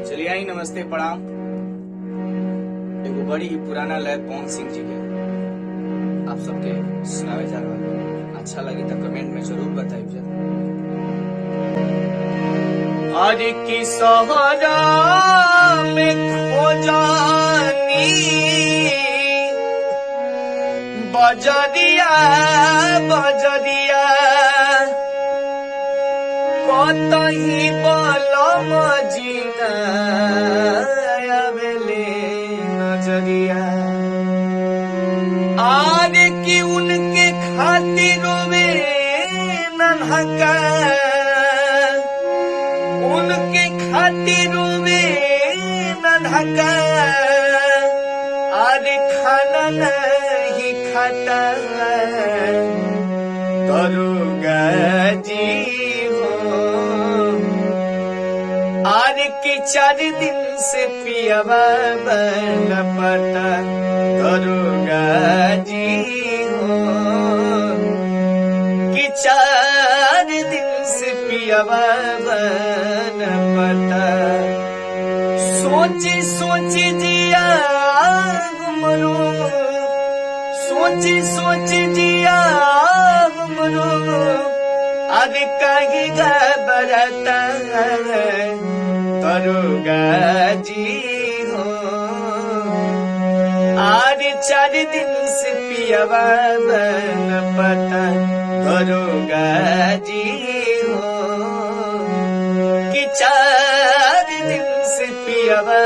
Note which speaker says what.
Speaker 1: चलिए आई नमस्ते प्रणाम। एगो बड़ी ही पुराना लय पवन सिंह जी के आप सबके सुनावे जा रहा है। अच्छा लगी तो कमेंट में जरूर बताइए। अरे की सहरा में खोजानी बजरिया बजरिया कतही बलम जीना आवेले नजरिया। आरे कि उनके खातिर रोवे नन्हका, उनके खातिर रोवे नन्हका। आरे खाना नहीं खाता दरोगा जी हो। आरे कि 4 दिन से पियवा न पता दरोगा जी हो। कि 4 दिन से पियवा न पता। सोची सोची जिया हमरो, सोची सोची जिया हमरो। आगे कहीं घबराता दरोगा जी हो। आज 4 दिन से पियवा न पता दरोगा जी हो। कि 4 दिन से पियवा